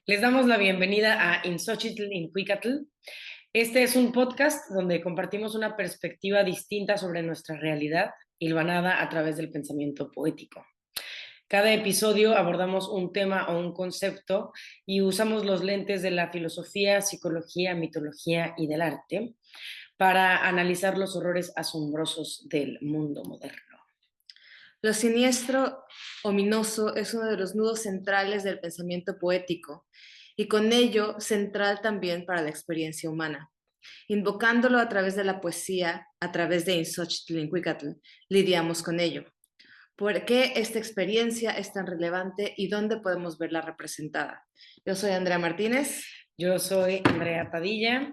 Les damos la bienvenida a Inxochitl Incuicatl. Este es un podcast donde compartimos una perspectiva distinta sobre nuestra realidad, hilvanada a través del pensamiento poético. Cada episodio abordamos un tema o un concepto y usamos los lentes de la filosofía, psicología, mitología y del arte para analizar los horrores asombrosos del mundo moderno. Lo siniestro, ominoso, es uno de los nudos centrales del pensamiento poético y con ello central también para la experiencia humana. Invocándolo a través de la poesía, a través de Inxochitl, lidiamos con ello. ¿Por qué esta experiencia es tan relevante y dónde podemos verla representada? Yo soy Andrea Martínez. Yo soy Andrea Padilla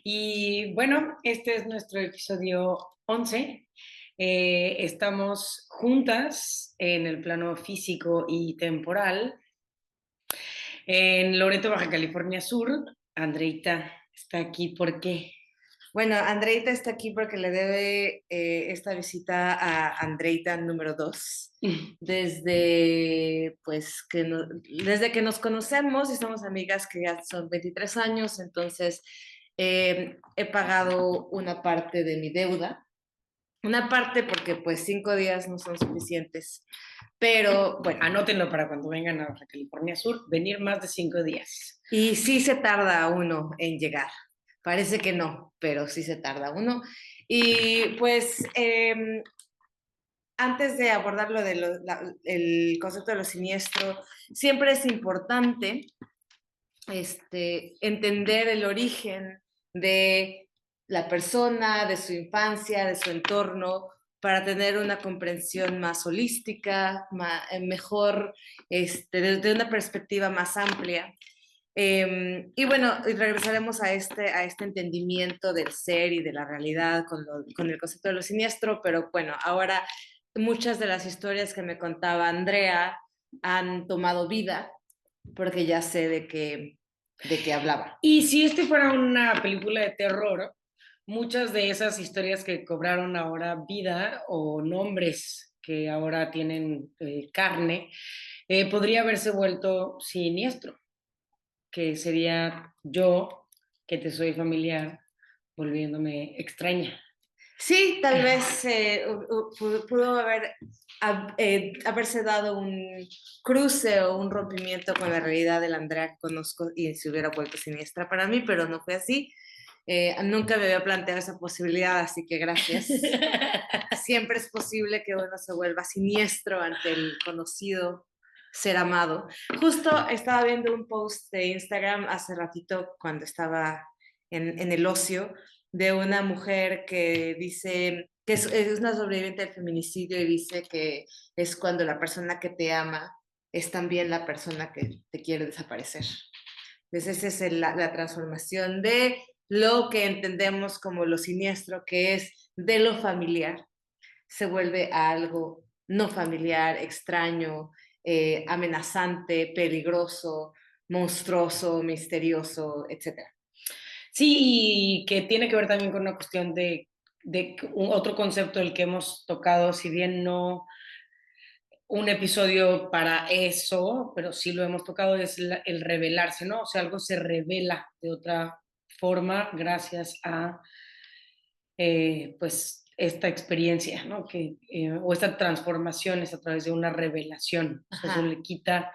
y bueno, este es nuestro episodio 11. Estamos juntas en el plano físico y temporal en Loreto, Baja California Sur. Andreita está aquí, ¿por qué? Bueno, Andreita está aquí porque le debe esta visita a Andreita número 2. Desde que nos conocemos y somos amigas que ya son 23 años, entonces he pagado una parte de mi deuda. Una parte porque pues 5 días no son suficientes, pero bueno. Anótenlo para cuando vengan a Baja California Sur, venir más de 5 días. Y sí se tarda uno en llegar. Parece que no, pero sí se tarda uno. Y pues antes de abordar el concepto de lo siniestro, siempre es importante entender el origen de la persona, de su infancia, de su entorno, para tener una comprensión más holística, mejor, desde una perspectiva más amplia. Y bueno, regresaremos a este entendimiento del ser y de la realidad con el concepto de lo siniestro, pero bueno, ahora muchas de las historias que me contaba Andrea han tomado vida porque ya sé de qué hablaba. Y si este fuera una película de terror, muchas de esas historias que cobraron ahora vida o nombres que ahora tienen carne, podría haberse vuelto siniestro, que sería yo, que te soy familiar, volviéndome extraña. Sí, tal vez pudo haberse dado un cruce o un rompimiento con la realidad de la Andrea que conozco y se hubiera vuelto siniestra para mí, pero no fue así. Nunca me había planteado esa posibilidad, así que gracias. Siempre es posible que uno se vuelva siniestro ante el conocido ser amado. Justo estaba viendo un post de Instagram hace ratito cuando estaba en el ocio de una mujer que dice que es una sobreviviente del feminicidio y dice que es cuando la persona que te ama es también la persona que te quiere desaparecer. Entonces esa es la transformación de lo que entendemos como lo siniestro, que es de lo familiar, se vuelve a algo no familiar, extraño, amenazante, peligroso, monstruoso, misterioso, etc. Sí, y que tiene que ver también con una cuestión de otro concepto del que hemos tocado, si bien no un episodio para eso, pero sí lo hemos tocado, es el revelarse, ¿no? O sea, algo se revela de otra forma gracias a, pues, esta experiencia, ¿no? O esta transformación es a través de una revelación. O sea, eso le quita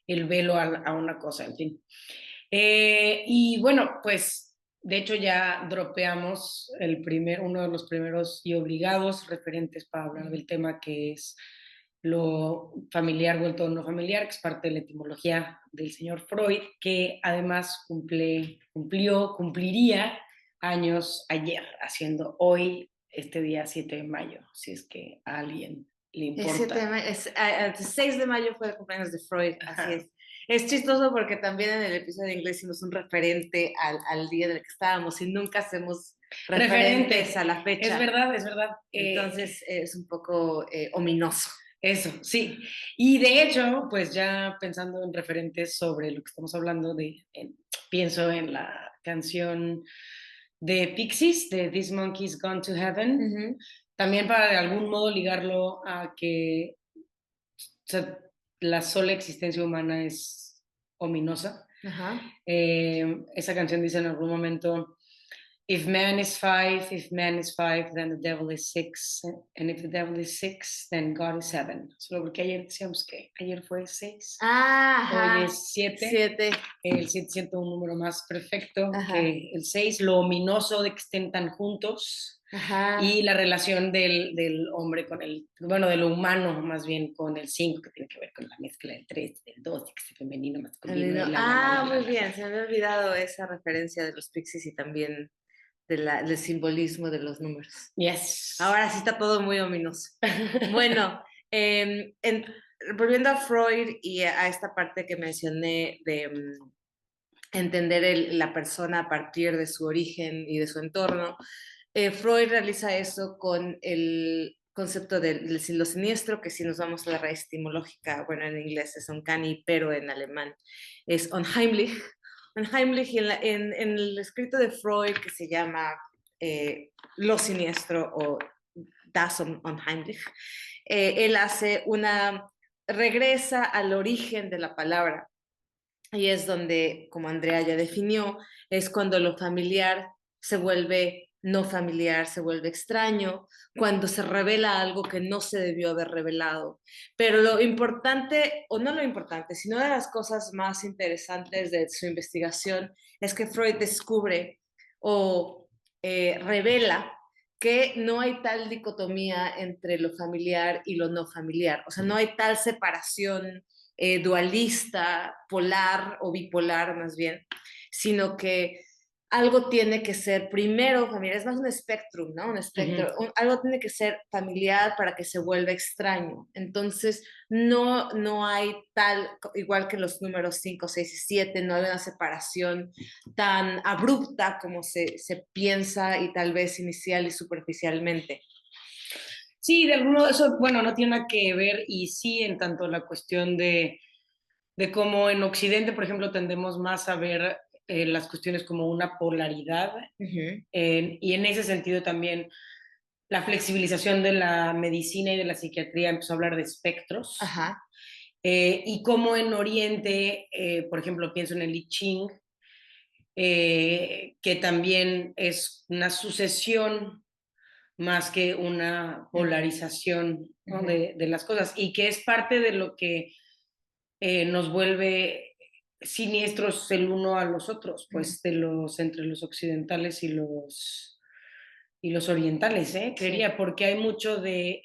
el velo a una cosa, en fin. Y bueno, pues de hecho ya dropeamos uno de los primeros y obligados referentes para hablar del tema, que es lo familiar vuelto no familiar, que es parte de la etimología del señor Freud, que además cumpliría años ayer, haciendo hoy, este día 7 de mayo, si es que a alguien le importa. El 6 de mayo fue el cumpleaños de Freud, así es. Es chistoso porque también en el episodio de inglés hicimos un referente al día del que estábamos y nunca hacemos referentes a la fecha. Es verdad, es verdad. Entonces es un poco ominoso. Eso, sí. Y de hecho, pues ya pensando en referentes sobre lo que estamos hablando, pienso en la canción de Pixies, de This Monkey's Gone to Heaven, también para de algún modo ligarlo a que, o sea, la sola existencia humana es ominosa. Ajá. Esa canción dice en algún momento, if man is five, then the devil is six, and if the devil is six, then God is seven. Solo porque ayer decíamos que ayer fue 6, hoy Ajá. es 7. 7. El 7 siento un número más perfecto Ajá. que el 6, lo ominoso de que estén tan juntos. Ajá. Y la relación del hombre con de lo humano más bien con el 5, que tiene que ver con la mezcla del 3, del 2, que es femenino, masculino. Muy bien, se me había olvidado esa referencia de los Pixies y también del simbolismo de los números. Yes. Ahora sí está todo muy ominoso. Bueno, volviendo a Freud y a esta parte que mencioné de entender la persona a partir de su origen y de su entorno, Freud realiza eso con el concepto de lo siniestro, que si nos vamos a la raíz etimológica, bueno, en inglés es uncanny, pero en alemán es unheimlich. Unheimlich, y en el escrito de Freud que se llama Lo siniestro o Das Unheimlich, él regresa al origen de la palabra, y es donde, como Andrea ya definió, es cuando lo familiar se vuelve no familiar, se vuelve extraño, cuando se revela algo que no se debió haber revelado. Pero lo importante, o no lo importante, sino una de las cosas más interesantes de su investigación es que Freud descubre o revela que no hay tal dicotomía entre lo familiar y lo no familiar. O sea, no hay tal separación dualista, polar o bipolar más bien, sino que algo tiene que ser primero familiar, es más un espectrum, ¿no? Un espectro, algo tiene que ser familiar para que se vuelva extraño. Entonces, no hay tal, igual que los números 5, 6 y 7, no hay una separación tan abrupta como se piensa y tal vez inicial y superficialmente. Sí, de alguno de eso, bueno, no tiene nada que ver, y sí, en tanto la cuestión de cómo en Occidente, por ejemplo, tendemos más a ver las cuestiones como una polaridad, y en ese sentido también la flexibilización de la medicina y de la psiquiatría empezó a hablar de espectros. Ajá. Y como en Oriente, por ejemplo, pienso en el I Ching, que también es una sucesión más que una polarización, ¿no? de las cosas, y que es parte de lo que nos vuelve siniestros el uno a los otros, pues entre los occidentales y los orientales, creería, porque hay mucho de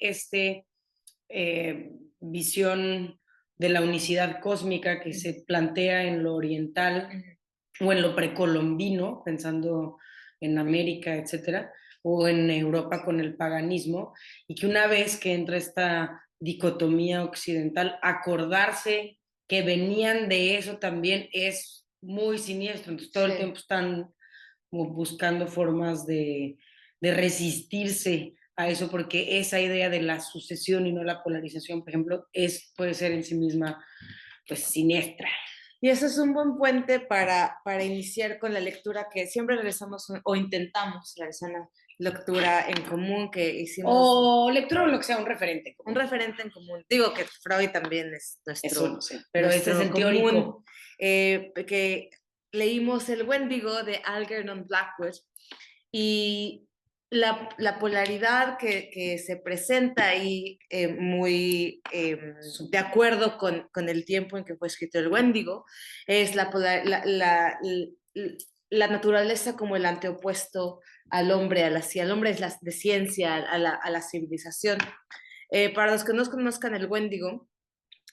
visión de la unicidad cósmica que se plantea en lo oriental o en lo precolombino, pensando en América, etcétera, o en Europa con el paganismo, y que una vez que entra esta dicotomía occidental, acordarse que venían de eso también es muy siniestro. Entonces todo el tiempo están como buscando formas de resistirse a eso, porque esa idea de la sucesión y no la polarización, por ejemplo, puede ser en sí misma pues siniestra. Y eso es un buen puente para iniciar con la lectura que siempre realizamos o intentamos realizar una lectura en común que hicimos. O lectura o lo que sea, un referente común. Un referente en común. Digo que Freud también es nuestro. Eso, sí, pero este es el común, teórico. Que leímos El Wendigo de Algernon Blackwood, y la polaridad que se presenta ahí, muy de acuerdo con el tiempo en que fue escrito El Wendigo, es la naturaleza como el anteopuesto al hombre, al hombre es de ciencia, a la civilización. Para los que no conozcan El Wendigo,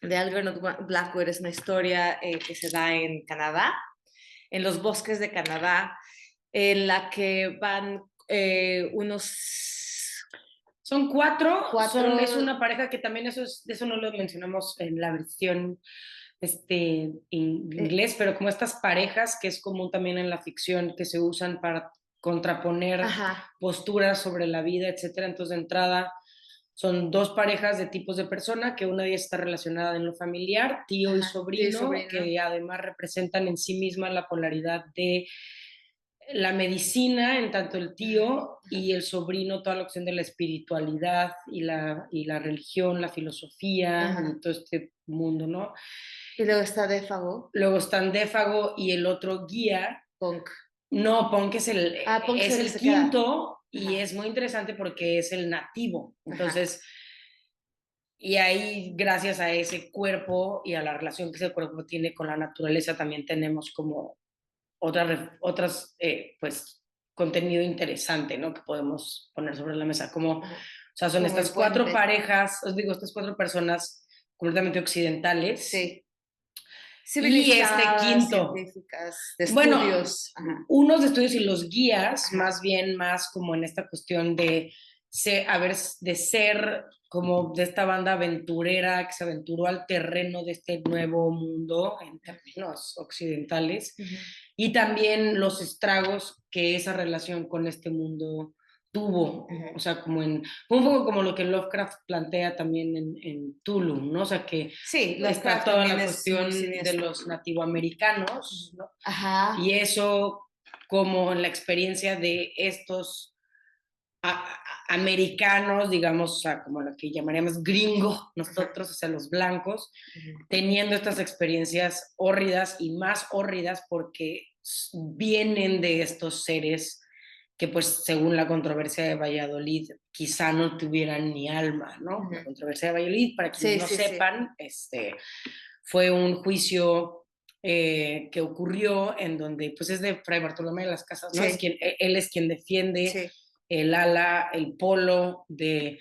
de Algernon Blackwood, es una historia que se da en Canadá, en los bosques de Canadá, en la que van unos... Son cuatro. Es una pareja que también eso no lo mencionamos en la versión inglés, pero como estas parejas que es común también en la ficción, que se usan para contraponer posturas sobre la vida, etcétera. Entonces, de entrada, son dos parejas de tipos de persona, que una de ellas está relacionada en lo familiar, tío y sobrino, que además representan en sí misma la polaridad de la medicina, en tanto el tío, y el sobrino, toda la cuestión de la espiritualidad y la religión, la filosofía, y todo este mundo, ¿no? Y luego está Défago. Luego están Défago y el otro guía. Punk. No, Punk es Punk es el se quinto queda. y Ajá. es muy interesante porque es el nativo. Entonces, Ajá. y ahí gracias a ese cuerpo y a la relación que ese cuerpo tiene con la naturaleza también tenemos como otras pues, contenido interesante, ¿no? Que podemos poner sobre la mesa. Como, o sea, son Como el estas cuatro puente. parejas, os digo, estas cuatro personas completamente occidentales. Sí. Y este Civilizadas, quinto. científicas, de Bueno, estudios. Ajá. unos de estudios y los guías, Ajá. más bien más como en esta cuestión de de ser como de esta banda aventurera que se aventuró al terreno de este nuevo mundo en términos occidentales, y también los estragos que esa relación con este mundo tuvo, o sea, como un poco como lo que Lovecraft plantea también en Tulum, ¿no? O sea, que Sí, está Lovecraft toda también la es muy cuestión de siniestro. los nativoamericanos, ¿no? Ajá. Y eso como la experiencia de estos americanos, digamos, o sea, como lo que llamaríamos gringo nosotros, o sea, los blancos, teniendo estas experiencias hórridas y más hórridas porque vienen de estos seres que pues según la controversia de Valladolid quizá no tuvieran ni alma, ¿no? La controversia de Valladolid, para quienes no sepan, fue un juicio que ocurrió en donde pues es de Fray Bartolomé de las Casas, ¿no? Él es quien defiende el ala, el polo de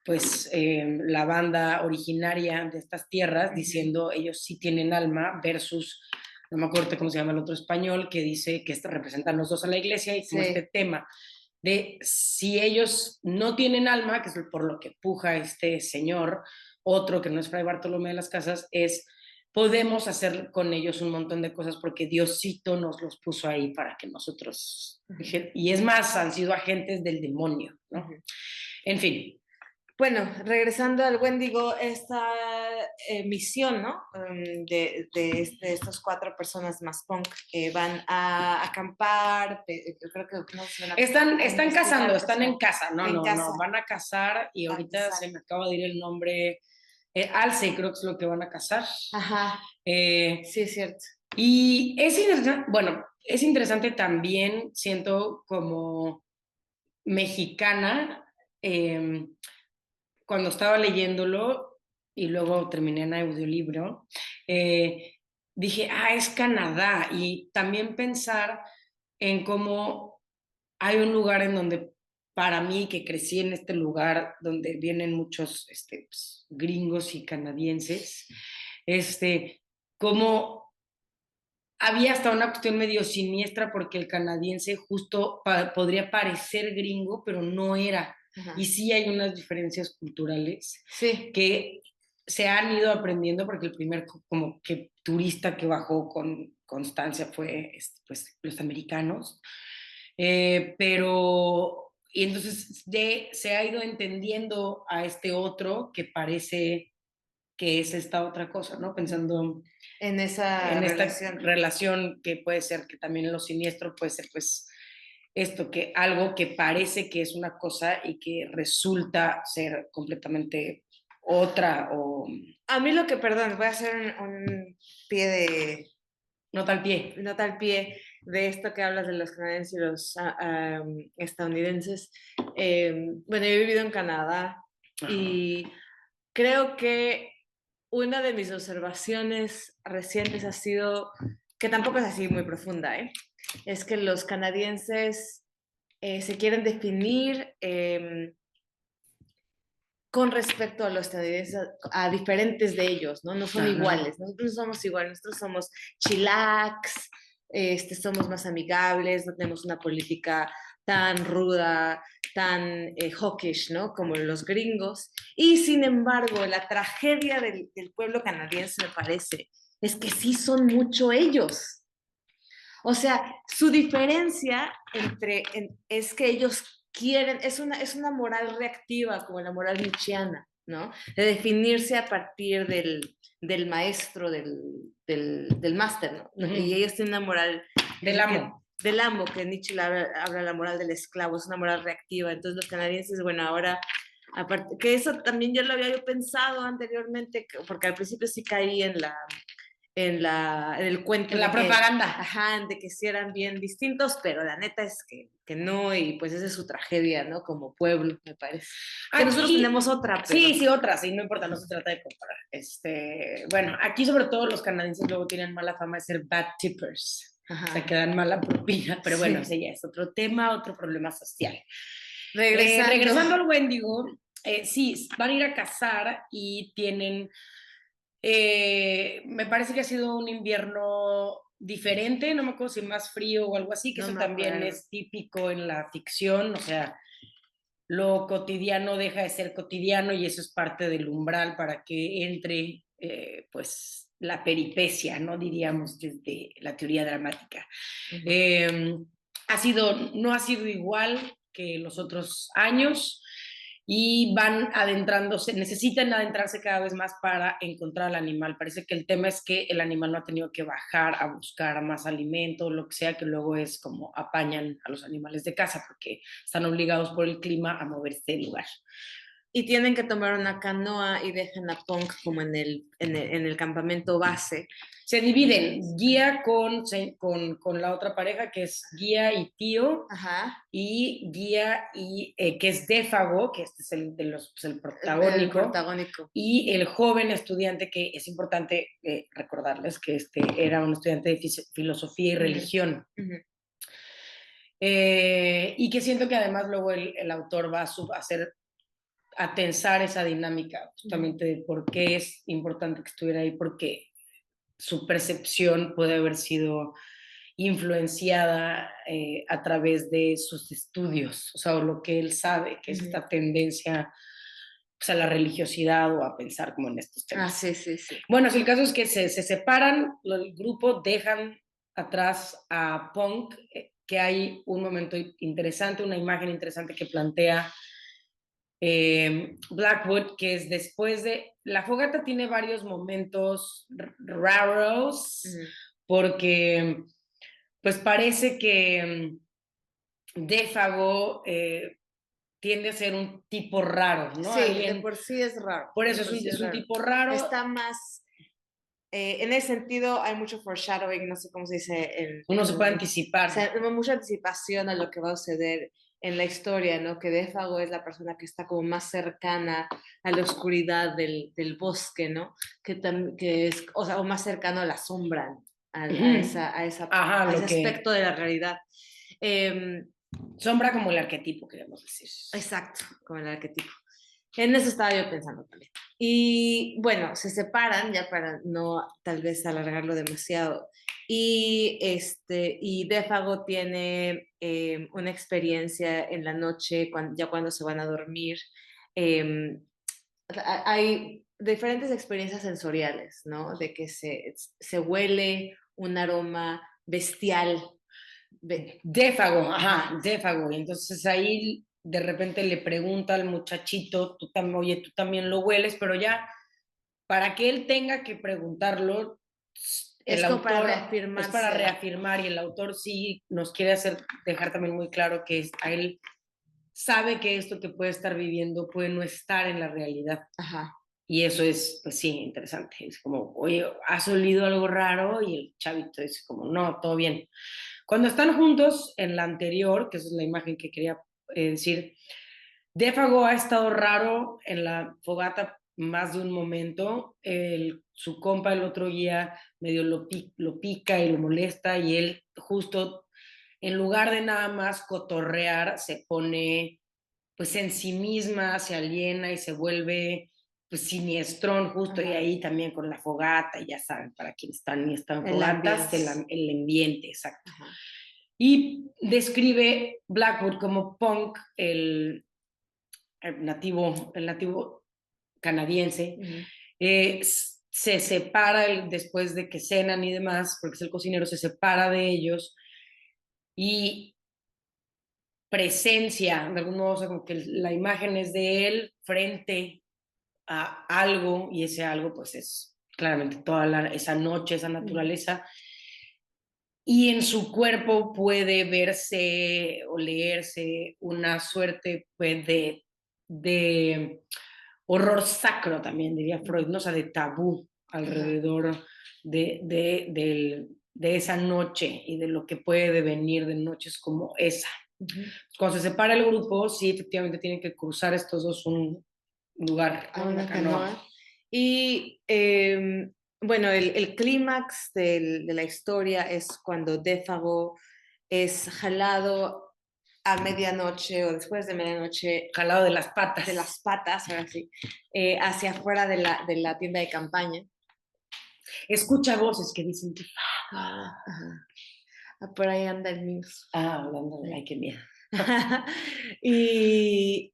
pues la banda originaria de estas tierras, diciendo ellos sí tienen alma versus, no me acuerdo cómo se llama el otro español, que dice que representan los dos a la iglesia y como este tema de si ellos no tienen alma, que es por lo que puja este señor, otro que no es Fray Bartolomé de las Casas, es podemos hacer con ellos un montón de cosas porque Diosito nos los puso ahí para que nosotros, y es más, han sido agentes del demonio, ¿no? En fin. Bueno, regresando al Wendigo, esta misión, ¿no? De estas 4 personas más punk que van a acampar, yo creo que no se van a están cazando, están en casa, no, van a cazar y ahorita se me acaba de ir el nombre, alce creo que es lo que van a cazar. Ajá, sí es cierto. Y es interesante, bueno, es interesante también, siento como mexicana, cuando estaba leyéndolo y luego terminé en audiolibro, dije, es Canadá. Y también pensar en cómo hay un lugar en donde, para mí, que crecí en este lugar donde vienen muchos pues, gringos y canadienses, como había hasta una cuestión medio siniestra porque el canadiense justo podría parecer gringo, pero no era. Ajá. Y sí hay unas diferencias culturales que se han ido aprendiendo porque el primer como que turista que bajó con constancia fue pues, los americanos. Pero, y entonces se ha ido entendiendo a este otro que parece que es esta otra cosa, ¿no? Pensando en esta relación que puede ser que también lo siniestro puede ser pues esto, que algo que parece que es una cosa y que resulta ser completamente otra o... A mí lo que, perdón, voy a hacer un pie de... Nota al pie. Nota al pie de esto que hablas de los canadienses y los estadounidenses. Bueno, yo he vivido en Canadá. Ajá. Y creo que una de mis observaciones recientes ha sido, que tampoco es así muy profunda, es que los canadienses se quieren definir con respecto a los estadounidenses, a diferentes de ellos, ¿no? No son iguales, nosotros no somos iguales, nosotros somos chillax, somos más amigables, no tenemos una política tan ruda, tan hawkish, ¿no? Como los gringos. Y sin embargo, la tragedia del pueblo canadiense, me parece, es que sí son mucho ellos. O sea, su diferencia es que ellos quieren, es una moral reactiva, como la moral nietzscheana, ¿no? De definirse a partir del maestro, del máster, ¿no? Y ellos tienen una moral... Del amo. Del amo, que Nietzsche habla la moral del esclavo, es una moral reactiva. Entonces los canadienses, bueno, ahora, aparte, que eso también ya lo había yo pensado anteriormente, porque al principio sí caí en el cuento. En la propaganda. Ajá, de que sí eran bien distintos, pero la neta es que no, y pues esa es su tragedia, ¿no? Como pueblo, me parece. Que nosotros tenemos otra, pero... Sí, otra, sí, no importa, no se trata de comparar. Bueno, aquí sobre todo los canadienses luego tienen mala fama de ser bad tippers. Ajá. O sea, que dan mala propina, pero bueno, ese ya es otro tema, otro problema social. Regresando al Wendigo, sí, van a ir a cazar y tienen... me parece que ha sido un invierno diferente, no me acuerdo si más frío o algo así, que no eso también es típico en la ficción, o sea, lo cotidiano deja de ser cotidiano y eso es parte del umbral para que entre, pues, la peripecia, ¿no? Diríamos desde la teoría dramática. No ha sido igual que los otros años y van adentrándose, necesitan adentrarse cada vez más para encontrar al animal. Parece que el tema es que el animal no ha tenido que bajar a buscar más alimento, lo que sea, que luego es como apañan a los animales de casa porque están obligados por el clima a moverse del lugar. Y tienen que tomar una canoa y dejan a Punk como en el campamento base. Se dividen guía con la otra pareja que es guía y tío. Ajá. Y guía y que es Défago, que este es el protagónico, y el joven estudiante, que es importante recordarles que era un estudiante de filosofía y religión. Y que siento que además luego el autor va a tensar esa dinámica justamente de por qué es importante que estuviera ahí, porque su percepción puede haber sido influenciada a través de sus estudios, o sea, lo que él sabe, que es esta tendencia, pues, a la religiosidad o a pensar como en estos temas. Sí. Bueno, el caso es que se separan, el grupo dejan atrás a Punk, que hay un momento interesante, una imagen interesante que plantea Blackwood, que es después de... La fogata tiene varios momentos raros, porque pues parece que Défago tiende a ser un tipo raro, ¿no? Sí, de por sí es raro. Por eso es un tipo raro. Está más... en ese sentido hay mucho foreshadowing, no sé cómo se dice. Uno se puede anticipar. O sea, mucha anticipación a lo que va a suceder en la historia, ¿no? Que Défago es la persona que está como más cercana a la oscuridad del bosque, ¿no? Que es, o sea, o más cercano a la sombra, a ese aspecto de la realidad. Sombra como el arquetipo, queremos decir. Exacto, como el arquetipo. En eso estaba yo pensando también. Y bueno, se separan ya para no tal vez alargarlo demasiado. Y Défago tiene una experiencia en la noche, ya cuando se van a dormir. Hay diferentes experiencias sensoriales, ¿no? De que se huele un aroma bestial. Défago, Défago. Y entonces ahí de repente le pregunta al muchachito, oye, tú también lo hueles, pero ya, para que él tenga que preguntarlo, el autor es para reafirmar, y el autor sí nos quiere dejar también muy claro que a él sabe que esto que puede estar viviendo puede no estar en la realidad. Ajá. Y eso es, pues sí, interesante. Es como, oye, ¿has olido algo raro? Y el chavito dice como, no, todo bien. Cuando están juntos, en la anterior, que esa es la imagen que quería decir, Défago ha estado raro en la fogata más de un momento. Su compa, el otro guía, medio lo pica y lo molesta, y él justo, en lugar de nada más cotorrear, se pone pues en sí misma, se aliena y se vuelve pues siniestrón justo. Ajá. Y ahí también con la fogata, y ya saben, para quienes están y están fogatas, el ambiente, exacto. Ajá. Y describe Blackwood como Punk, el nativo canadiense. Se separa después de que cenan y demás, porque es el cocinero, se separa de ellos y presencia, de algún modo, o sea, como que la imagen es de él frente a algo, y ese algo pues es claramente toda esa noche, esa naturaleza, y en su cuerpo puede verse o leerse una suerte pues de horror sacro también, diría Freud, ¿no? O sea, de tabú alrededor de esa noche y de lo que puede devenir de noches como esa. Cuando se separa el grupo, sí, efectivamente tienen que cruzar estos dos un lugar, A ¿no? una canoa. Y bueno, el clímax de la historia es cuando Défago es jalado a medianoche o después de medianoche Jalado de las patas. de las patas, ahora sí, hacia afuera de la tienda de campaña. Escucha voces que dicen, Ajá. Por ahí anda el news. hablando de, ay, qué miedo. y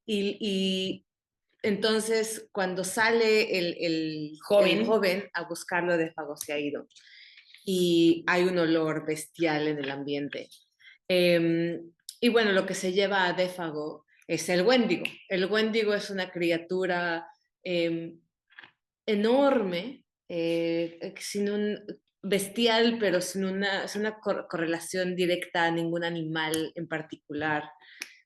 entonces, cuando sale el joven a buscarlo, Défago se ha ido. Y hay un olor bestial en el ambiente. Y bueno, lo que se lleva a Défago es el Wendigo. El Wendigo es una criatura enorme, sin un bestial, pero sin una correlación directa a ningún animal en particular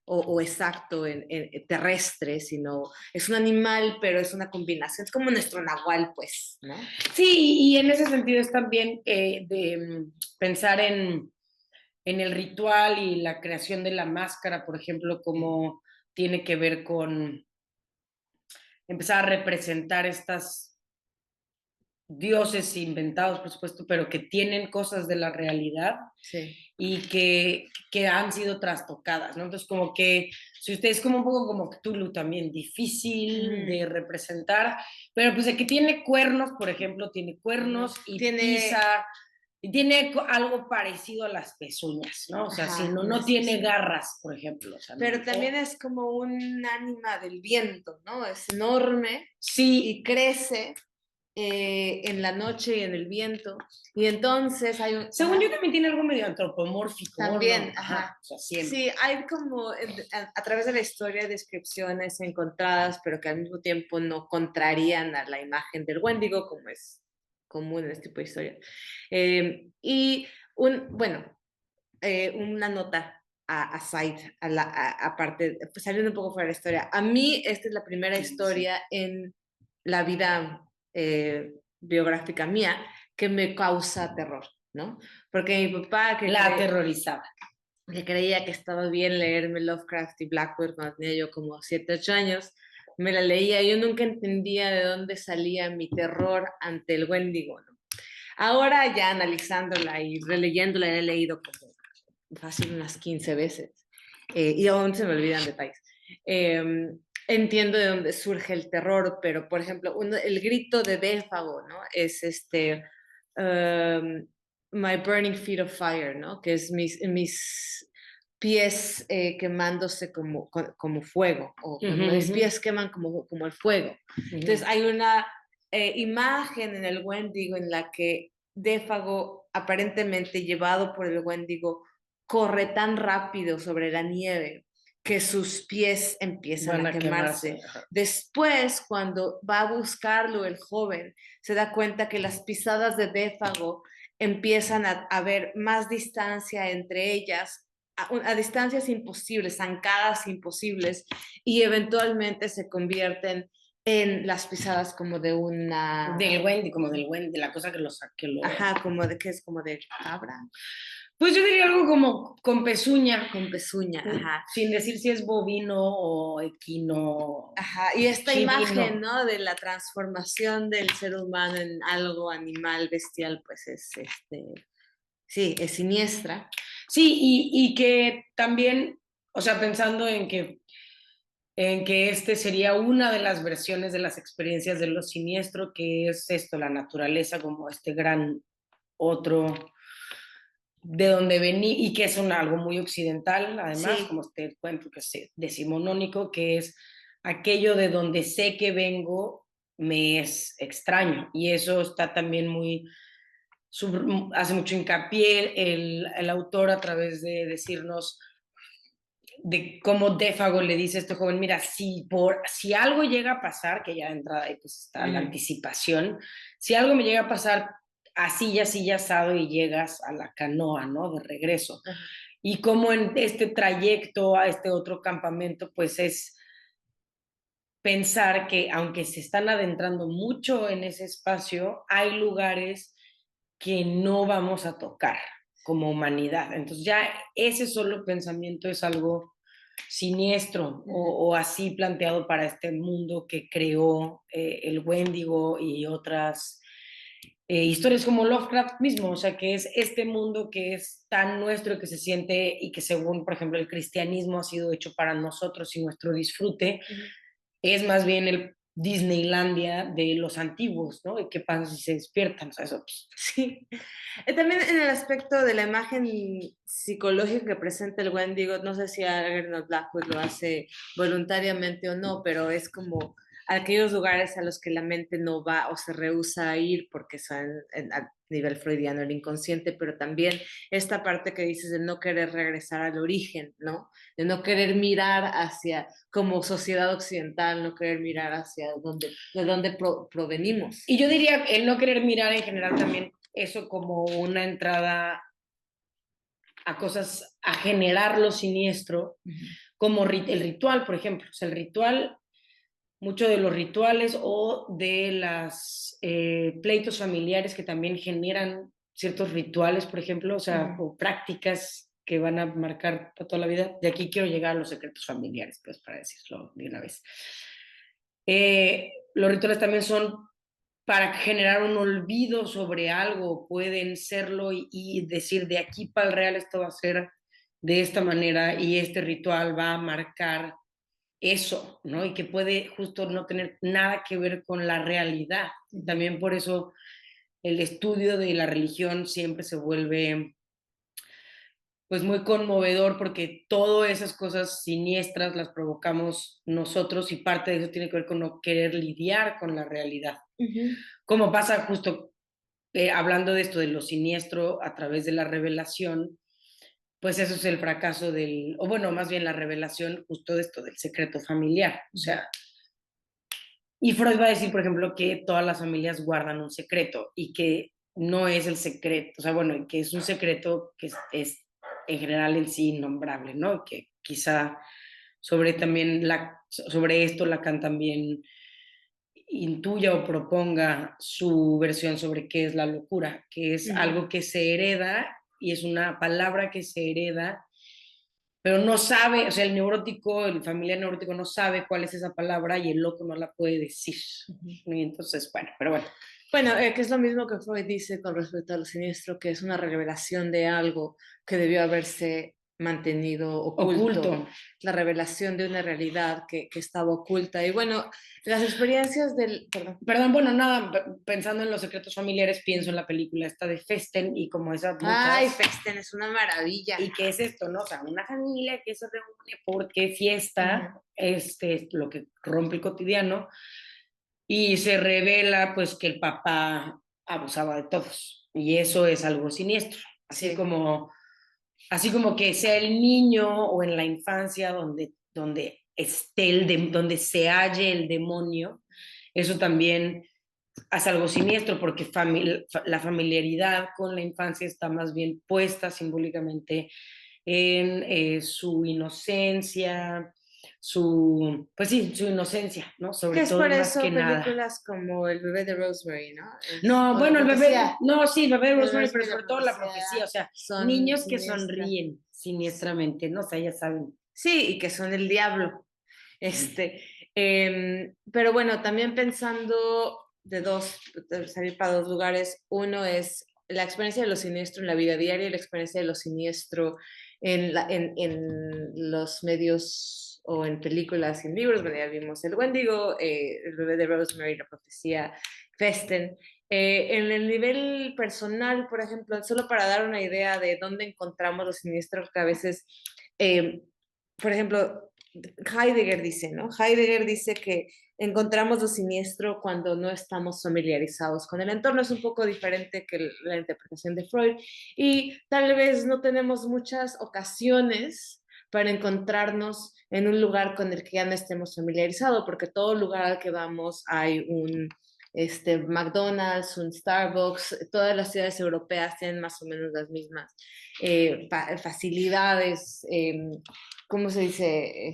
o exacto en terrestre, sino es un animal, pero es una combinación, es como nuestro nahual, pues, ¿no? Sí, y en ese sentido es también pensar en el ritual y la creación de la máscara, por ejemplo, como tiene que ver con empezar a representar estas dioses inventados, por supuesto, pero que tienen cosas de la realidad Sí. y que han sido trastocadas, ¿no? Entonces, como que, si usted es como un poco como Cthulhu también, difícil de representar, pero pues el que tiene cuernos, por ejemplo, tiene cuernos y pisa, y tiene algo parecido a las pezuñas, ¿no? O sea, si no tiene garras, por ejemplo. O sea, pero no, también es como un ánima del viento, ¿no? Es enorme sí, y crece en la noche y en el viento. Y entonces hay un... según yo también tiene algo medio antropomórfico, también, ¿no? Ajá. O sea, siempre. Sí, hay como a través de la historia descripciones encontradas, pero que al mismo tiempo no contrarían a la imagen del Wendigo, como es común en este tipo de historia. Y bueno, una nota aside, aparte, pues saliendo un poco fuera de la historia. A mí esta es la primera historia en la vida biográfica mía que me causa terror, ¿no? Porque mi papá, la aterrorizaba. que creía que estaba bien leerme Lovecraft y Blackwood cuando tenía yo como 7, 8 años, me la leía. Yo nunca entendía de dónde salía mi terror ante el Wendigo, ¿no? Ahora ya analizándola y releyéndola, la he leído como fácil unas 15 veces y aún se me olvidan detalles. Entiendo de dónde surge el terror, pero por ejemplo, el grito de Défago, ¿no? Es My burning feet of fire, ¿no? Que es mis pies quemándose como fuego, o mis pies queman como el fuego. Entonces hay una imagen en el Wendigo en la que Défago, aparentemente llevado por el Wendigo, corre tan rápido sobre la nieve que sus pies empiezan a quemarse. Después, cuando va a buscarlo el joven, se da cuenta que las pisadas de Défago empiezan a haber más distancia entre ellas, a distancias imposibles, zancadas imposibles, y eventualmente se convierten en las pisadas como de una... Del Wendy, como del Wendy, de la cosa que lo saque. Ajá, como de que es como de cabra. Pues yo diría algo como con pezuña. Con pezuña, ajá. Sin decir si es bovino o equino. Ajá, y esta chivino. imagen, ¿no? De la transformación del ser humano en algo animal, bestial, pues sí, es siniestra. Sí, y que también, o sea, pensando en que este sería una de las versiones de las experiencias de lo siniestro, que es esto, la naturaleza como este gran otro de donde vení, y que es algo muy occidental, además, como este cuento que es decimonónico, que es aquello de donde sé que vengo, me es extraño, y eso está también muy, hace mucho hincapié el autor a través de decirnos de cómo Défago le dice a este joven, mira, si algo llega a pasar, que ya de entrada ahí pues está la anticipación, si algo me llega a pasar así y así ya asado y llegas a la canoa, ¿no? De regreso. Y como en este trayecto a este otro campamento, pues es pensar que aunque se están adentrando mucho en ese espacio, hay lugares que no vamos a tocar como humanidad. Entonces ya ese solo pensamiento es algo siniestro o así planteado para este mundo que creó el Wendigo y otras historias como Lovecraft mismo, o sea, que es este mundo que es tan nuestro que se siente y que según, por ejemplo, el cristianismo ha sido hecho para nosotros y nuestro disfrute, es más bien el Disneylandia de los antiguos, ¿no? ¿Y qué pasa si se despiertan? O sea, eso, pues, Sí. También en el aspecto de la imagen psicológica que presenta el Wendigo, no sé si Arnold Blackwood lo hace voluntariamente o no, pero es como aquellos lugares a los que la mente no va o se rehúsa a ir porque son a nivel freudiano el inconsciente, pero también esta parte que dices de no querer regresar al origen, ¿no? De no querer mirar hacia, como sociedad occidental, no querer mirar hacia de dónde provenimos. y yo diría el no querer mirar en general también eso como una entrada a cosas, a generar lo siniestro, como el ritual, por ejemplo. O sea, el ritual, mucho de los rituales o de las pleitos familiares que también generan ciertos rituales, por ejemplo, o sea, o prácticas que van a marcar toda la vida. De aquí quiero llegar a los secretos familiares, pues, para decirlo de una vez. Los rituales también son para generar un olvido sobre algo, pueden serlo y decir de aquí para el real esto va a ser de esta manera y este ritual va a marcar eso, ¿no? Y que puede justo no tener nada que ver con la realidad. También por eso el estudio de la religión siempre se vuelve pues muy conmovedor porque todas esas cosas siniestras las provocamos nosotros y parte de eso tiene que ver con no querer lidiar con la realidad. Como pasa justo hablando de esto, de lo siniestro a través de la revelación, pues eso es el fracaso del, o bueno, más bien la revelación justo de esto, del secreto familiar. O sea, y Freud va a decir, por ejemplo, que todas las familias guardan un secreto y que no es el secreto, o sea, bueno, que es un secreto que es en general en sí innombrable, ¿no? Que quizá sobre también sobre esto Lacan también intuya o proponga su versión sobre qué es la locura, que es algo que se hereda y es una palabra que se hereda, pero no sabe, o sea, el neurótico, el familiar neurótico no sabe cuál es esa palabra y el loco no la puede decir. Y entonces, bueno, pero bueno. Bueno, que es lo mismo que Freud dice con respecto a lo siniestro, que es una revelación de algo que debió haberse mantenido oculto, la revelación de una realidad que estaba oculta. Y bueno, las experiencias del... Perdón, bueno, nada, pensando en los secretos familiares, pienso en la película esta de Festen y como esa muchas... Ay, Festen es una maravilla. ¿Y qué es esto, no? O sea, una familia que se reúne porque fiesta, lo que rompe el cotidiano, y se revela pues que el papá abusaba de todos y eso es algo siniestro, así como que sea el niño o en la infancia donde esté donde se halle el demonio, eso también hace algo siniestro porque la familiaridad con la infancia está más bien puesta simbólicamente en su inocencia, pues sí, su inocencia, ¿no? Sobre es todo por y más eso que películas nada. como El bebé de Rosemary, ¿no? No, bueno, el bebé, no, sí, el bebé de Rosemary, pero sobre todo la profecía, o sea, niños que sonríen siniestramente, ¿no? O sea, ya saben. Sí, y que son el diablo. Pero bueno, también pensando de salir para dos lugares, uno es la experiencia de lo siniestro en la vida diaria y la experiencia de lo siniestro en los medios o en películas y en libros. Bueno, ya vimos El Wendigo, El bebé de Rosemary, La profecía, Festen. En el nivel personal, por ejemplo, solo para dar una idea de dónde encontramos lo siniestro, que a veces, por ejemplo, Heidegger dice, ¿no? Heidegger dice que encontramos lo siniestro cuando no estamos familiarizados con el entorno. Es un poco diferente que la interpretación de Freud y tal vez no tenemos muchas ocasiones para encontrarnos en un lugar con el que ya no estemos familiarizados, porque todo lugar al que vamos hay un McDonald's, un Starbucks, todas las ciudades europeas tienen más o menos las mismas facilidades, ¿cómo se dice?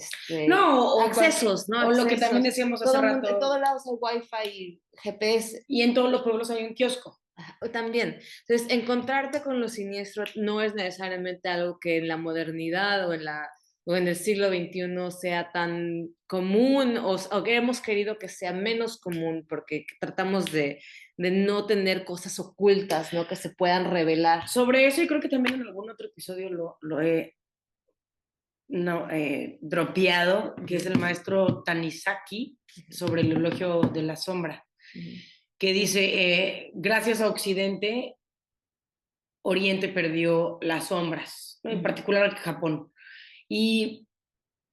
No, accesos, ¿no? O accesos. lo que también decíamos hace rato. En todos lados hay Wi-Fi y GPS. Y en todos los pueblos hay un kiosco. O también, entonces, encontrarte con lo siniestro no es necesariamente algo que en la modernidad o en el siglo XXI sea tan común o que hemos querido que sea menos común porque tratamos de no tener cosas ocultas, ¿no? Que se puedan revelar. Sobre eso, y creo que también en algún otro episodio lo he no, dropeado, que es el maestro Tanizaki, sobre el elogio de la sombra, que dice, gracias a Occidente, Oriente perdió las sombras, ¿no? En particular Japón. Y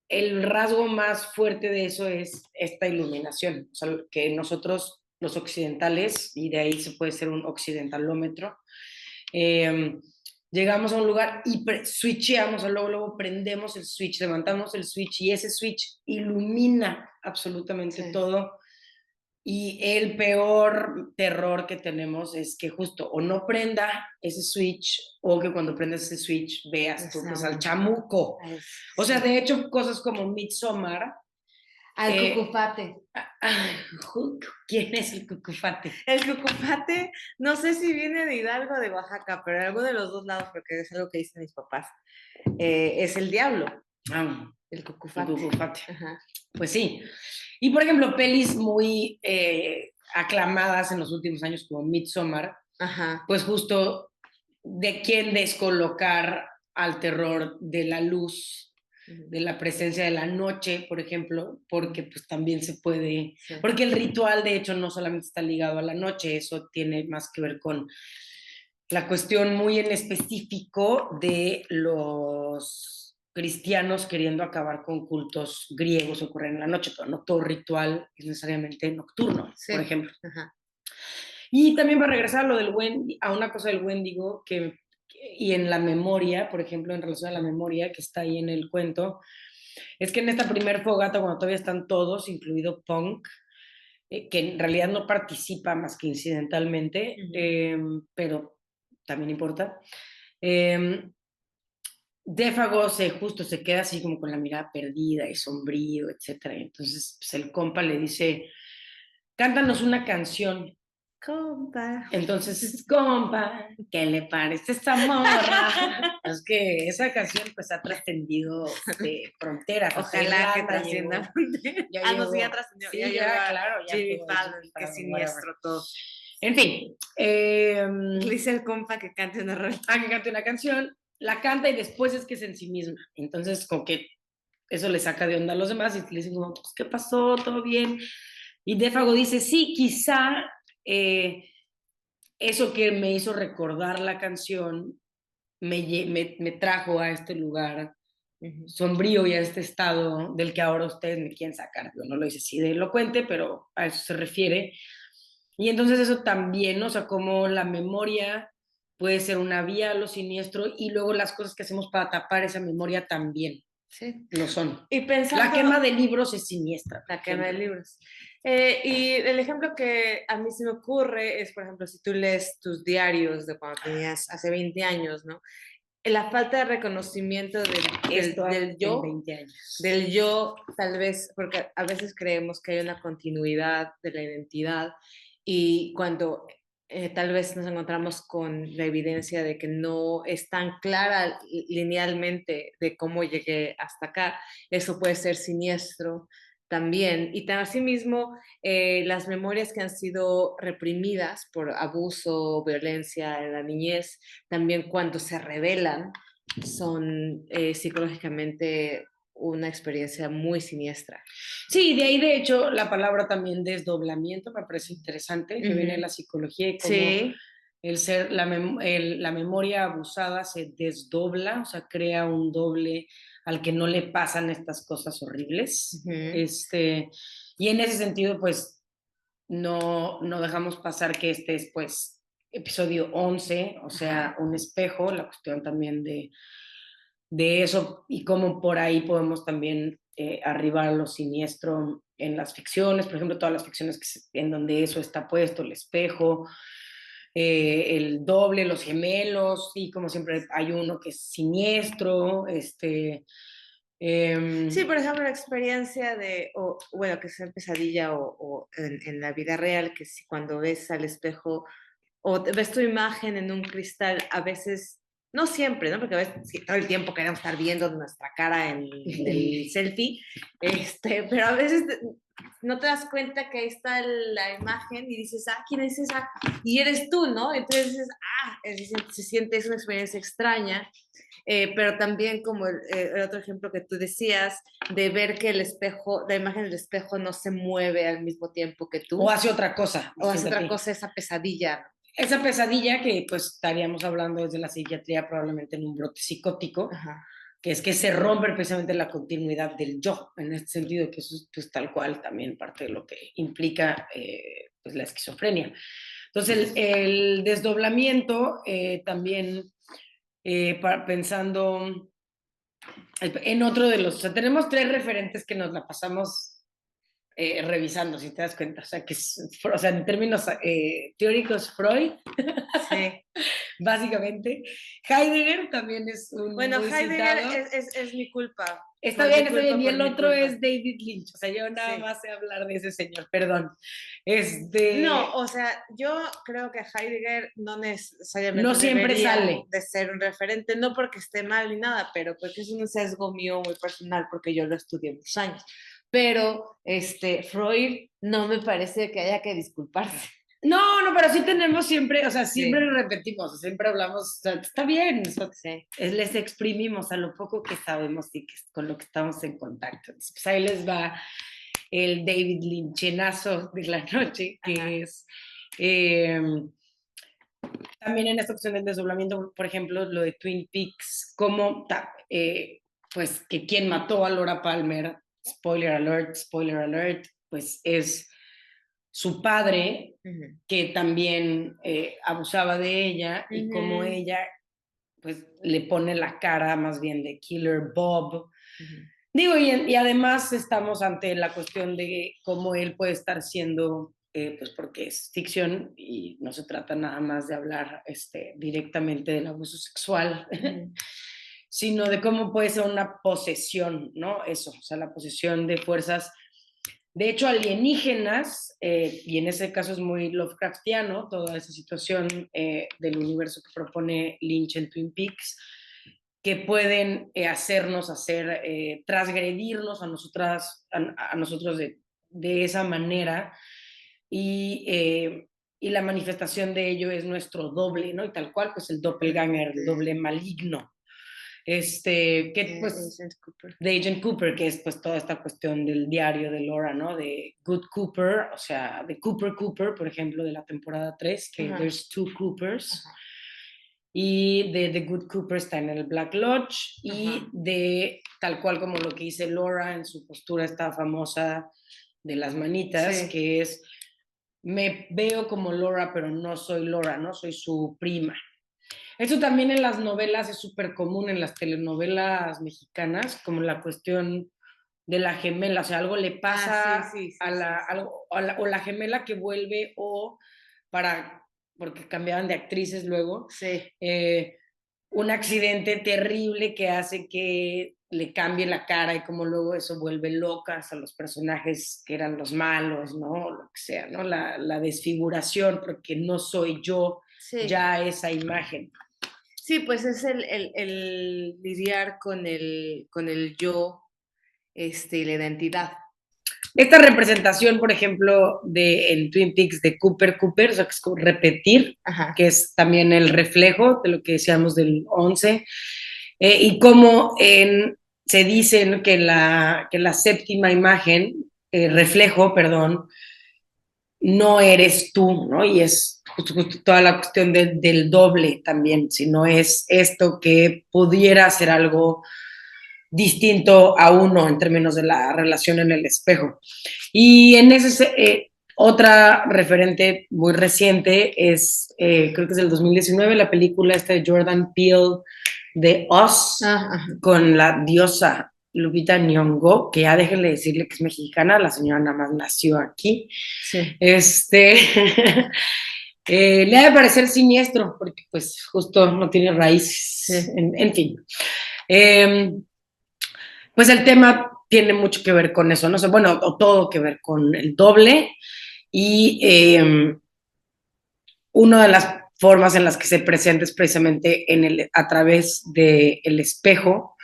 el rasgo más fuerte de eso es esta iluminación, o sea, que nosotros los occidentales, y de ahí se puede ser un occidentalómetro, eh, llegamos a un lugar y switcheamos, luego prendemos el switch, levantamos el switch y ese switch ilumina absolutamente todo. Y el peor terror que tenemos es que justo o no prenda ese switch o que cuando prendas ese switch veas tú pues al chamuco. O sea, de hecho, cosas como Midsommar. Al cucufate. ¿Quién es el cucufate? El cucufate, no sé si viene de Hidalgo o de Oaxaca, pero de alguno de los dos lados, porque es algo que dicen mis papás. Es el diablo. El cucufate. El cucufate. Ajá. Pues sí. Y por ejemplo, pelis muy aclamadas en los últimos años como Midsommar, ajá, pues justo de quién descolocar al terror de la luz, de la presencia de la noche, por ejemplo, porque pues también se puede, sí, porque el ritual de hecho no solamente está ligado a la noche, eso tiene más que ver con la cuestión muy en específico de los cristianos queriendo acabar con cultos griegos ocurren en la noche, pero no todo ritual es necesariamente nocturno, sí, por ejemplo. Ajá. Y también va a regresar a lo del a una cosa del Wendigo y en la memoria, por ejemplo, en relación a la memoria que está ahí en el cuento, es que en esta primer fogata, cuando todavía están todos, incluido Punk, que en realidad no participa más que incidentalmente, pero también importa. Défago justo se queda así como con la mirada perdida y sombrío, etc. Entonces pues el compa le dice, cántanos una canción. Compa. Entonces, compa, ¿qué le parece esta morra? Es que esa canción pues ha trascendido fronteras. Ojalá que trascienda fronteras. No, sí, ya trascendió. Sí, ya, claro. Ya Jimmy Fallon, qué siniestro todo. En fin. Dice el compa que cante una rola. Que cante una canción, la canta y después es que es en sí misma. Entonces, como que eso le saca de onda a los demás y le dicen como, pues, ¿qué pasó? ¿Todo bien? Y Défago dice, sí, quizá eso que me hizo recordar la canción me trajo a este lugar sombrío y a este estado del que ahora ustedes me quieren sacar. Yo no lo hice así de elocuente, pero a eso se refiere. Y entonces eso también, ¿no? O sea, como la memoria puede ser una vía a lo siniestro y luego las cosas que hacemos para tapar esa memoria también. Sí. Lo son. Y pensando, la quema de libros es siniestra. La quema de libros. Y el ejemplo que a mí se me ocurre es, por ejemplo, si tú lees tus diarios de cuando tenías hace 20 años, ¿no? La falta de reconocimiento del yo, 20 años. Del yo, tal vez, porque a veces creemos que hay una continuidad de la identidad y cuando tal vez nos encontramos con la evidencia de que no es tan clara linealmente de cómo llegué hasta acá, eso puede ser siniestro también. Y asimismo, las memorias que han sido reprimidas por abuso, violencia en la niñez, también cuando se revelan, son psicológicamente una experiencia muy siniestra. Sí, de ahí de hecho la palabra también desdoblamiento me parece interesante, que viene de la psicología y como sí, la memoria abusada se desdobla, o sea, crea un doble al que no le pasan estas cosas horribles. Y en ese sentido, pues, no dejamos pasar que este es, pues, episodio 11, o sea, un espejo, la cuestión también de eso y cómo por ahí podemos también arribar a lo siniestro en las ficciones, por ejemplo, todas las ficciones en donde eso está puesto, el espejo, el doble, los gemelos, y como siempre hay uno que es siniestro, sí, por ejemplo, la experiencia bueno, que sea en pesadilla o en la vida real, que si cuando ves al espejo o ves tu imagen en un cristal, a veces, no siempre, ¿no? Porque a veces todo el tiempo queremos estar viendo nuestra cara en el selfie, pero a veces no te das cuenta que ahí está la imagen y dices, ¿quién es esa? Y eres tú, ¿no? Entonces dices, se siente, es una experiencia extraña. Pero también como el otro ejemplo que tú decías, de ver que el espejo, la imagen del espejo no se mueve al mismo tiempo que tú. O hace otra cosa. O hace otra cosa, esa pesadilla. Esa pesadilla que pues estaríamos hablando desde la psiquiatría probablemente en un brote psicótico, que es que se rompe precisamente la continuidad del yo, en este sentido, que eso es pues, tal cual también parte de lo que implica pues, la esquizofrenia. Entonces el desdoblamiento también pensando en otro de los, o sea, tenemos 3 referentes que nos la pasamos revisando, si te das cuenta, o sea, o sea en términos teóricos, Freud, sí. Básicamente. Heidegger también es un bueno, muy Heidegger citado. es mi culpa. Está bien, está bien. Y el otro es David Lynch. O sea, yo nada más sé hablar de ese señor, perdón. No, o sea, yo creo que Heidegger no necesariamente no siempre sale de ser un referente, no porque esté mal ni nada, pero porque es un sesgo mío muy personal, porque yo lo estudié muchos años. Pero Freud no me parece que haya que disculparse. No, pero sí tenemos siempre, o sea, siempre repetimos, siempre hablamos, o sea, está bien, o sea, les exprimimos a lo poco que sabemos y que, con lo que estamos en contacto. Pues ahí les va el David Lynchenazo de la noche, que es también en esta cuestión del desdoblamiento, por ejemplo, lo de Twin Peaks, como pues que quien mató a Laura Palmer, spoiler alert, pues es su padre, que también abusaba de ella, y como ella pues le pone la cara más bien de Killer Bob. Digo, y además estamos ante la cuestión de cómo él puede estar siendo, pues porque es ficción y no se trata nada más de hablar directamente del abuso sexual, sino de cómo puede ser una posesión, ¿no? Eso, o sea, la posesión de fuerzas, de hecho, alienígenas, y en ese caso es muy Lovecraftiano, toda esa situación del universo que propone Lynch en Twin Peaks, que pueden hacernos transgredirnos a nosotros de esa manera, y la manifestación de ello es nuestro doble, ¿no? Y tal cual, pues el doppelganger, el doble maligno. Que pues de Agent Cooper, que es pues toda esta cuestión del diario de Laura, ¿no? De Good Cooper, o sea, de Cooper, por ejemplo, de la temporada 3, que there's two Coopers. Y de The Good Cooper está en el Black Lodge, y de tal cual como lo que dice Laura en su postura esta famosa de las manitas, que es, me veo como Laura, pero no soy Laura, ¿no? Soy su prima. Eso también en las novelas es súper común, en las telenovelas mexicanas, como la cuestión de la gemela, o sea, algo le pasa o la gemela que vuelve, porque cambiaban de actrices luego, un accidente terrible que hace que le cambie la cara, y como luego eso vuelve locas a los personajes que eran los malos, ¿no? Lo que sea, ¿no? La desfiguración, porque no soy yo ya esa imagen. Sí, pues es el lidiar con el yo, y la identidad. Esta representación, por ejemplo, en Twin Peaks de Cooper, o sea, que es como repetir, que es también el reflejo de lo que decíamos del 11, y cómo se dice que la séptima imagen, reflejo, perdón, no eres tú, ¿no? Y es justo toda la cuestión del doble también, si no es esto que pudiera ser algo distinto a uno en términos de la relación en el espejo. Y en ese, otra referente muy reciente es, creo que es del 2019, la película esta de Jordan Peele de Us, con la diosa Lupita Nyong'o, que ya déjenle decirle que es mexicana, la señora nada más nació aquí. Le ha de parecer siniestro, porque pues justo no tiene raíces, en fin. Pues el tema tiene mucho que ver con eso, no sé, bueno, o todo que ver con el doble, y una de las formas en las que se presenta es precisamente a través del espejo.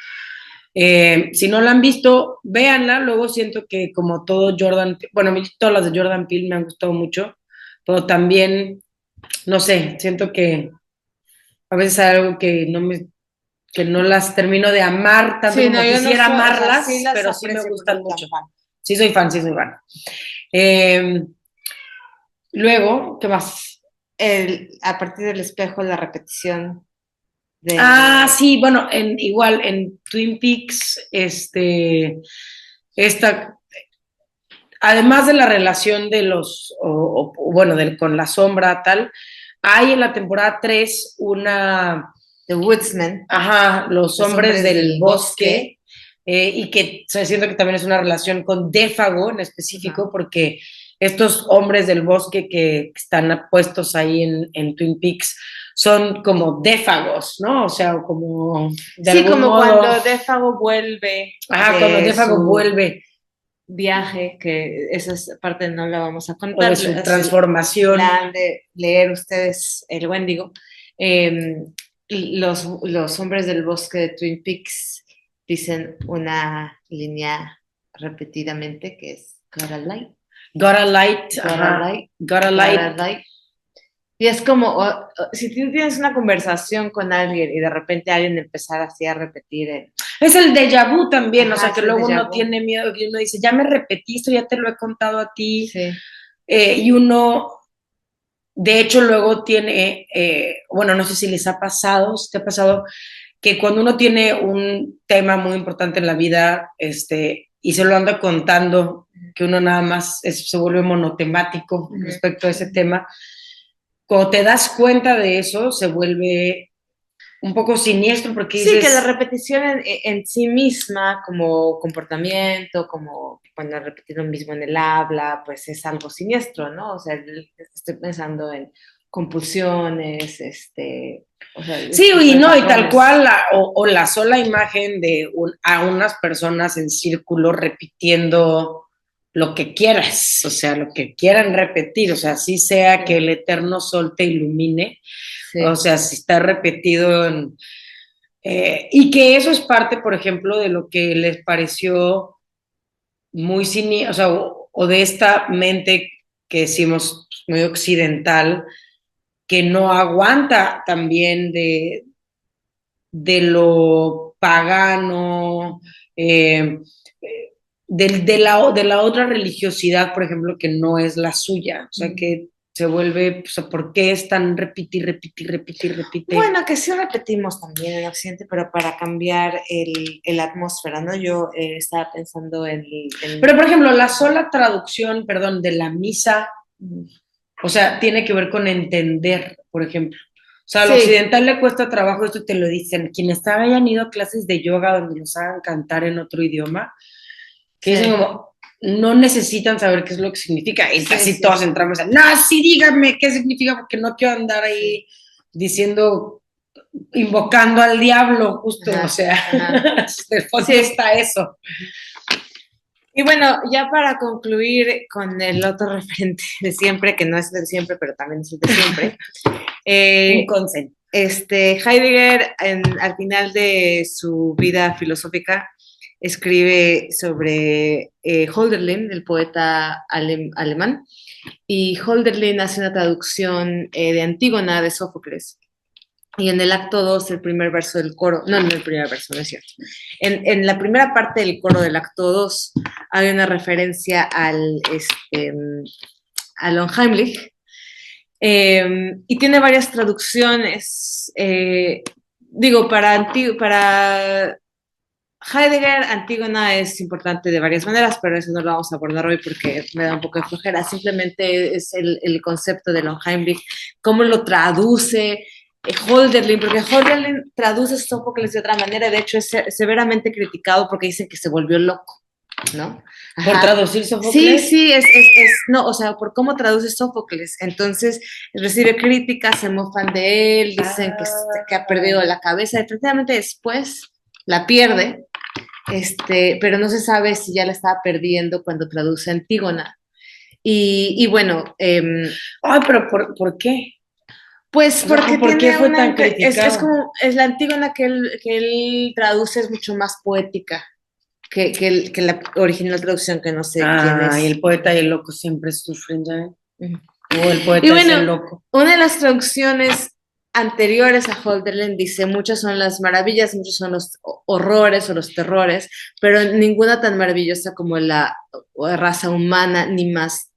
Si no la han visto, véanla. Luego siento que como todo Jordan, bueno, a mí todas las de Jordan Peele me han gustado mucho, pero también, no sé, siento que a veces hay algo que no las termino de amar tanto Sí, no, como yo no quisiera soy, o sea, amarlas, sí las pero sí me aprecio, pero gustan no tan mucho. fan. Sí soy fan, sí soy fan. Luego, ¿qué más? A partir del espejo, la repetición de... Sí, bueno, igual en Twin Peaks, esta, además de la relación de bueno, con la sombra, tal, hay en la temporada 3 The Woodsman. Ajá, los hombres del bosque, y que o sea, siento que también es una relación con Défago en específico, porque estos hombres del bosque que están puestos ahí en Twin Peaks son como défagos, ¿no? O sea, como de Sí, algún como modo. cuando Défago vuelve Ajá, cuando de Défago su vuelve, viaje, que esa parte no la vamos a o de contar, su la transformación. han de leer ustedes el Wendigo. Los hombres del bosque de Twin Peaks dicen una línea repetidamente que es Gotta light, Got a light, gotta ajá, light, got a gotta light. light. Y es como, si tú tienes una conversación con alguien y de repente alguien empezar así a repetir Es el déjà vu también, o ajá, sea, que es el luego déjà uno vu. tiene miedo, que uno dice, ya me repetiste, ya te lo he contado a ti, Sí. y uno, de hecho, luego tiene, bueno, no sé si les ha pasado, si te ha pasado, que cuando uno tiene un tema muy importante en la vida, y se lo anda contando, que uno nada más se vuelve monotemático respecto a ese tema, cuando te das cuenta de eso, se vuelve un poco siniestro porque Sí, que la dices, repetición en sí misma, como comportamiento, como cuando repetir lo mismo en el habla, pues es algo siniestro, ¿no? O sea, estoy pensando en compulsiones, o sea, sí, este tipo y de no, y tal patrones. cual, o la sola imagen de a unas personas en círculo repitiendo lo que quieras, o sea, lo que quieran repetir, o sea, así sea que el eterno sol te ilumine, o Sí, sea, si está repetido y que eso es parte, por ejemplo, de lo que les pareció muy o sea, o de esta mente que decimos muy occidental, que no aguanta también de lo pagano, de la otra religiosidad, por ejemplo, que no es la suya, o sea, que se vuelve, o sea, ¿por qué es tan repite y repite y repite y repite? bueno, que sí repetimos también en Occidente, pero para cambiar el atmósfera, ¿no? Yo estaba pensando Pero, por ejemplo, la sola traducción, perdón, de la misa, o sea, tiene que ver con entender, por ejemplo. O sea, al Sí, occidental le cuesta trabajo, esto te lo dicen, quienes hayan ido a clases de yoga donde nos hagan cantar en otro idioma, que dicen sí, como, no necesitan saber qué es lo que significa. Y sí, casi sí. todos entramos en, no, sí, dígame qué significa, porque no quiero andar ahí diciendo, invocando al diablo, justo, o Ajá, sea, ajá. de fondo Sí. está eso. Y bueno, ya para concluir con el otro referente de siempre, que no es de siempre, pero también es el de siempre, Un eh, consen. Heidegger, al final de su vida filosófica, escribe sobre Hölderlin, el poeta alemán, y Hölderlin hace una traducción de Antígona de Sófocles. Y en el acto 2 el primer verso del coro, no, no el primer verso, no es cierto. La primera parte del coro del acto 2 hay una referencia al Unheimlich, y tiene varias traducciones. Digo, para Heidegger, Antígona es importante de varias maneras, pero eso no lo vamos a abordar hoy porque me da un poco de flojera. Simplemente es el concepto de Heimlich, cómo lo traduce Hölderlin, porque Hölderlin traduce Sófocles de otra manera. De hecho, es severamente criticado porque dicen que se volvió loco, ¿no? Por Ajá. traducir Sí, Sófocles. sí, no, o sea, por cómo traduce Sófocles. Entonces, recibe críticas, se mofan de él, dicen que ha perdido la cabeza. Efectivamente, después la pierde, pero no se sabe si ya la estaba perdiendo cuando traduce Antígona. Y bueno, Ay, pero ¿por qué? Pues porque ¿por qué tiene fue una... tan criticado? Es como, es la Antígona que él traduce es mucho más poética que la original traducción, que no sé quién Ah, y es. el poeta y el loco siempre sufren, ¿ya ven? Ujú. O el Y poeta es el bueno, loco. una de las traducciones anteriores a Hölderlin dice, muchas son las maravillas, muchos son los horrores o los terrores, pero ninguna tan maravillosa como la raza humana, ni más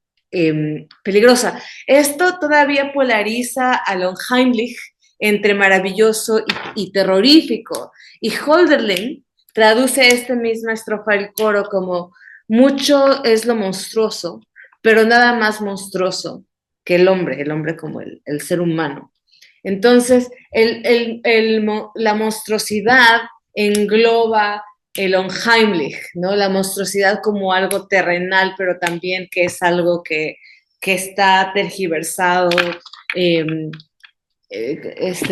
peligrosa. Esto todavía polariza a Heimlich entre maravilloso y terrorífico. Y Hölderlin traduce esta misma estrofa del coro como mucho es lo monstruoso, pero nada más monstruoso que el hombre como el ser humano. Entonces, la monstruosidad engloba el Unheimlich, ¿no? La monstruosidad como algo terrenal, pero también que es algo que está tergiversado, eh,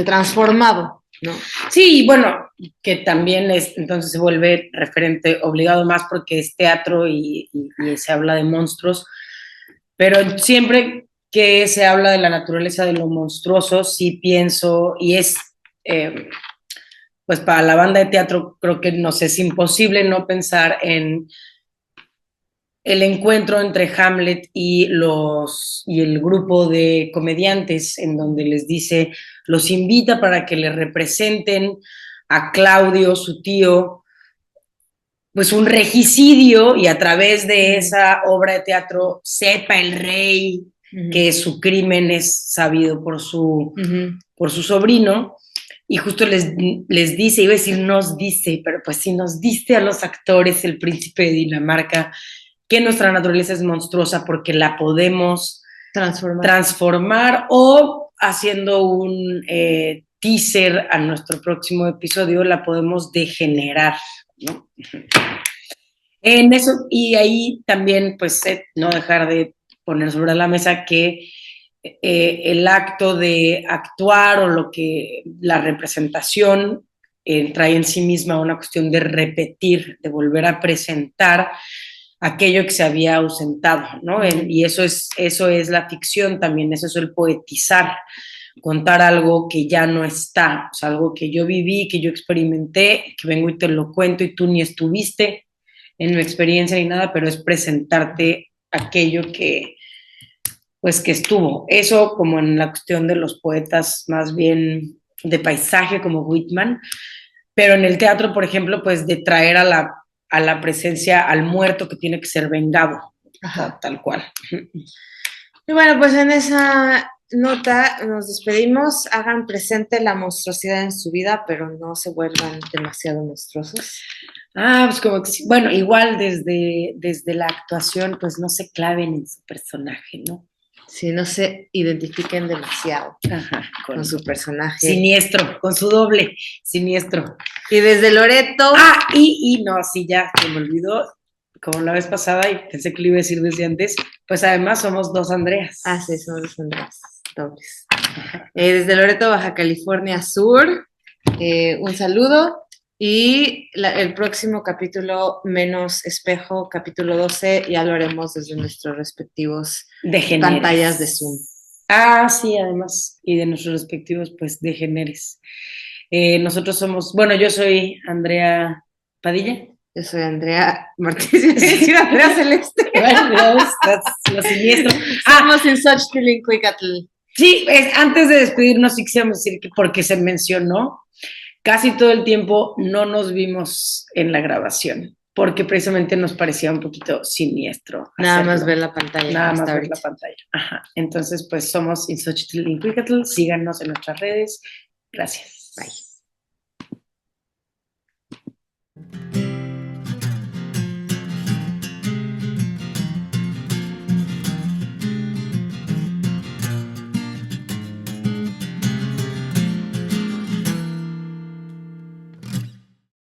transformado, ¿no? Sí, bueno, que también entonces se vuelve referente obligado más porque es teatro y se habla de monstruos, pero siempre que se habla de la naturaleza de lo monstruoso, sí pienso, y es, eh, pues para la banda de teatro creo que nos es imposible no pensar en el encuentro entre Hamlet y el grupo de comediantes, en donde les dice, los invita para que le representen a Claudio, su tío, pues un regicidio, y a través de esa obra de teatro sepa el rey que su crimen es sabido por su sobrino. Y justo les dice, iba a decir nos dice, pero pues sí nos dice a los actores el príncipe de Dinamarca que nuestra naturaleza es monstruosa porque la podemos transformar o haciendo un teaser a nuestro próximo episodio, la podemos degenerar, ¿no? En eso, y ahí también, pues, no dejar de poner sobre la mesa que el acto de actuar o lo que la representación trae en sí misma una cuestión de repetir, de volver a presentar aquello que se había ausentado, ¿no? Y eso es la ficción también, eso es el poetizar, contar algo que ya no está, o sea, algo que yo viví, que yo experimenté, que vengo y te lo cuento y tú ni estuviste en mi experiencia ni nada, pero es presentarte aquello que, pues, que estuvo. Eso como en la cuestión de los poetas más bien de paisaje como Whitman, pero en el teatro, por ejemplo, pues de traer a la presencia al muerto que tiene que ser vengado, tal cual. Y bueno, pues en esa nota nos despedimos. Hagan presente la monstruosidad en su vida, pero no se vuelvan demasiado monstruosos. Pues como que, bueno, igual desde la actuación, pues no se claven en su personaje, ¿no? Sí, no se identifiquen demasiado con su personaje. Siniestro, con su doble, siniestro. Y desde Loreto. Y no, sí, ya, se me olvidó, como la vez pasada, y pensé que lo iba a decir desde antes, pues además somos dos Andreas. Sí, somos dos Andreas, dobles. Desde Loreto, Baja California Sur, un saludo. Y el próximo capítulo, Menos Espejo, capítulo 12, ya lo haremos desde nuestros respectivos pantallas de Zoom. Sí, además, y de nuestros respectivos, pues, degeneres. Nosotros somos, bueno, yo soy Andrea Padilla. Yo soy Andrea Martínez, sí, Andrea Celeste. Lo siniestro. Somos en Xochitl. Sí, antes de despedirnos, sí quisiéramos decir que porque se mencionó, casi todo el tiempo no nos vimos en la grabación, porque precisamente nos parecía un poquito siniestro. Nada más ver la pantalla. Nada más ver la pantalla. Entonces, pues somos In Xochitl Inquicatl. Síganos en nuestras redes. Gracias. Bye.